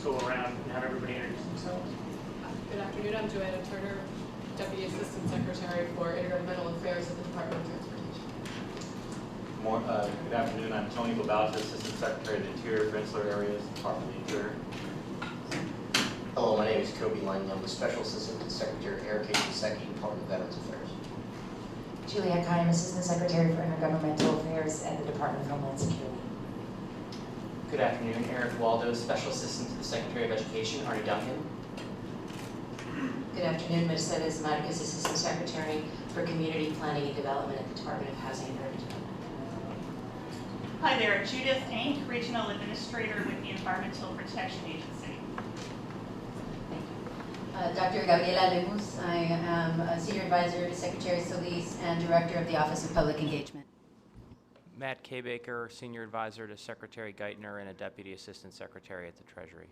go around and have everybody introduce themselves. Good afternoon. I'm Joanna Turner, Deputy Assistant Secretary for Intergovernmental Affairs at the Department of Transportation. Good afternoon. I'm Tony Babauta, Assistant Secretary of the Interior for Insular Areas, Department of the Interior. Hello, my name is Kobe Lang. I'm the Special Assistant to Secretary Eric H. Secchi, Department of Veterans Affairs. Juliette Kine, Assistant Secretary for Intergovernmental Affairs at the Department of Homeland Security. Good afternoon. Eric Waldo, Special Assistant to the Secretary of Education, Arnie Duncan. Good afternoon. Mercedes Marquez, Assistant Secretary for Community Planning and Development at the Department of Housing and Urban Development. Hi there, Judith Aink, Regional Administrator with the Environmental Protection Agency. Dr. Gabriela Lemus, I am a Senior Advisor to Secretary Solis and Director of the Office of Public Engagement. Matt K. Baker, Senior Advisor to Secretary Geithner and a Deputy Assistant Secretary at the Treasury.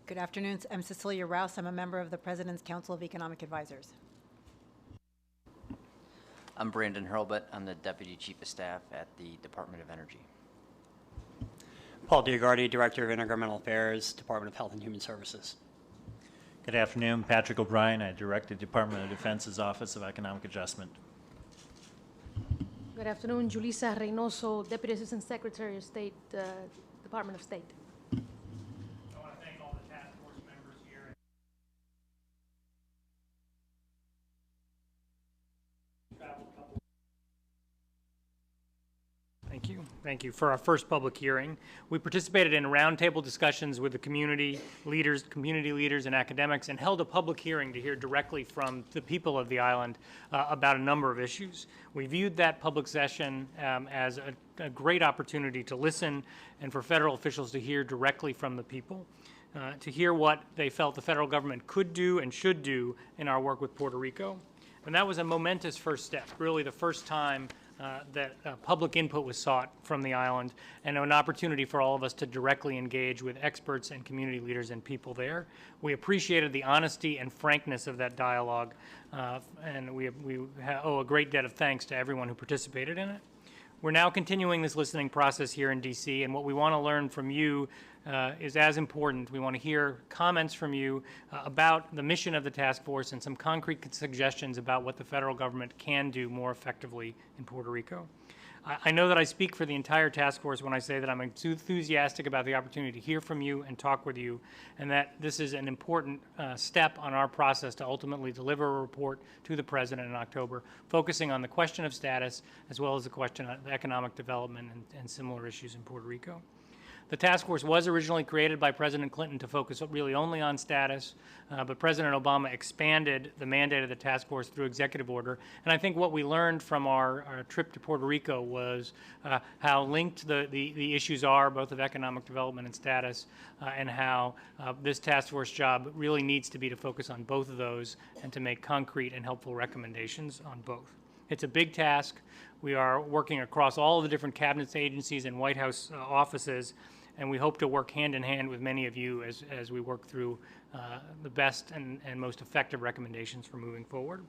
Good afternoon. I'm Cecilia Rouse. I'm a member of the President's Council of Economic Advisors. I'm Brandon Hurlbut. I'm the Deputy Chief of Staff at the Department of Energy. Paul Diagardi, Director of Intergovernmental Affairs, Department of Health and Human Services. Good afternoon. Patrick O'Brien. I direct the Department of Defense's Office of Economic Adjustment. Good afternoon. Julissa Reynoso, Deputy Assistant Secretary of State, Department of State. Thank you. For our first public hearing, we participated in roundtable discussions with the community leaders, and academics, and held a public hearing to hear directly from the people of the island about a number of issues. We viewed that public session as a great opportunity to listen and for federal officials to hear directly from the people, to hear what they felt the federal government could do and should do in our work with Puerto Rico. And that was a momentous first step, really the first time that public input was sought from the island, and an opportunity for all of us to directly engage with experts and community leaders and people there. We appreciated the honesty and frankness of that dialogue, and we owe a great debt of thanks to everyone who participated in it. We're now continuing this listening process here in D.C., and what we want to learn from you is as important. We want to hear comments from you about the mission of the task force and some concrete suggestions about what the federal government can do more effectively in Puerto Rico. I know that I speak for the entire task force when I say that I'm enthusiastic about the opportunity to hear from you and talk with you, and that this is an important step on our process to ultimately deliver a report to the President in October, focusing on the question of status as well as the question of economic development and similar issues in Puerto Rico. The task force was originally created by President Clinton to focus really only on status, but President Obama expanded the mandate of the task force through executive order. And I think what we learned from our trip to Puerto Rico was how linked the issues are, both of economic development and status, and how this task force job really needs to be to focus on both of those and to make concrete and helpful recommendations on both. It's a big task. We are working across all of the different cabinet agencies and White House offices, and we hope to work hand in hand with many of you as we work through the best and most effective recommendations for moving forward.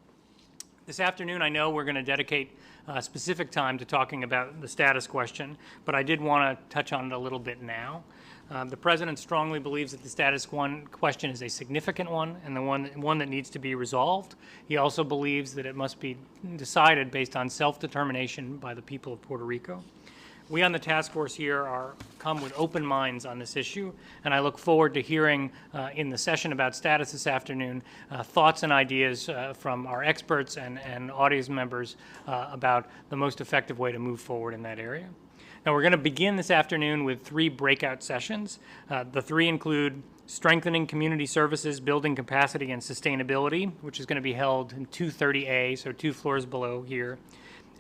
This afternoon, I know we're going to dedicate specific time to talking about the status question, but I did want to touch on it a little bit now. The President strongly believes that the status question is a significant one and the one that needs to be resolved. He also believes that it must be decided based on self-determination by the people of Puerto Rico. We on the task force here come with open minds on this issue, and I look forward to hearing in the session about status this afternoon thoughts and ideas from our experts and audience members about the most effective way to move forward in that area. Now, we're going to begin this afternoon with 3 breakout sessions. The 3 include strengthening community services, building capacity and sustainability, which is going to be held in 230A, so 2 floors below here.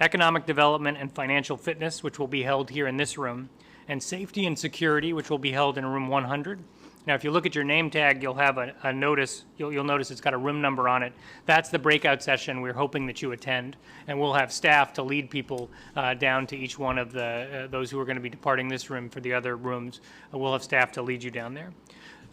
Economic development and financial fitness, which will be held here in this room, and safety and security, which will be held in room 100. Now, if you look at your name tag, you'll have a notice. You'll notice it's got a room number on it. That's the breakout session we're hoping that you attend, and we'll have staff to lead people down to each one of those who are going to be departing this room for the other rooms. We'll have staff to lead you down there.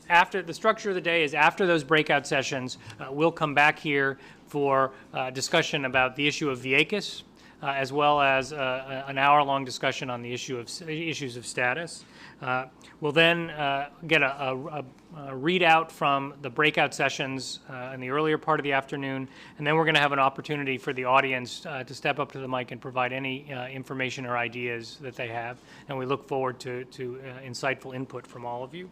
After the structure of the day is after those breakout sessions, we'll come back here for discussion about the issue of VIECAS, as well as an hour-long discussion on the issues of status. We'll then get a readout from the breakout sessions in the earlier part of the afternoon, and then we're going to have an opportunity for the audience to step up to the mic and provide any information or ideas that they have, and we look forward to insightful input from all of you.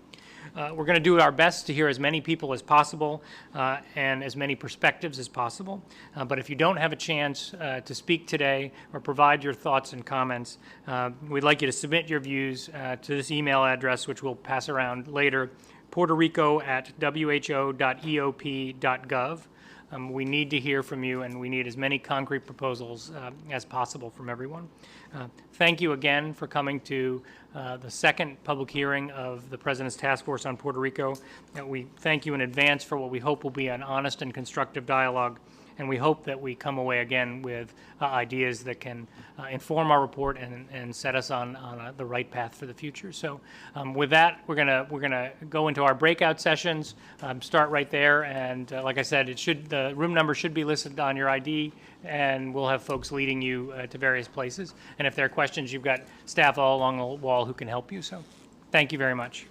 We're going to do our best to hear as many people as possible and as many perspectives as possible. But if you don't have a chance to speak today or provide your thoughts and comments, we'd like you to submit your views to this email address, which we'll pass around later, puertorico@who.eop.gov. We need to hear from you, and we need as many concrete proposals as possible from everyone. Thank you again for coming to the second public hearing of the President's Task Force on Puerto Rico. We thank you in advance for what we hope will be an honest and constructive dialogue, and we hope that we come away again with ideas that can inform our report and set us on the right path for the future. So with that, we're gonna go into our breakout sessions, start right there, and like I said, the room number should be listed on your ID, and we'll have folks leading you to various places. And if there are questions, you've got staff all along the wall who can help you. So thank you very much.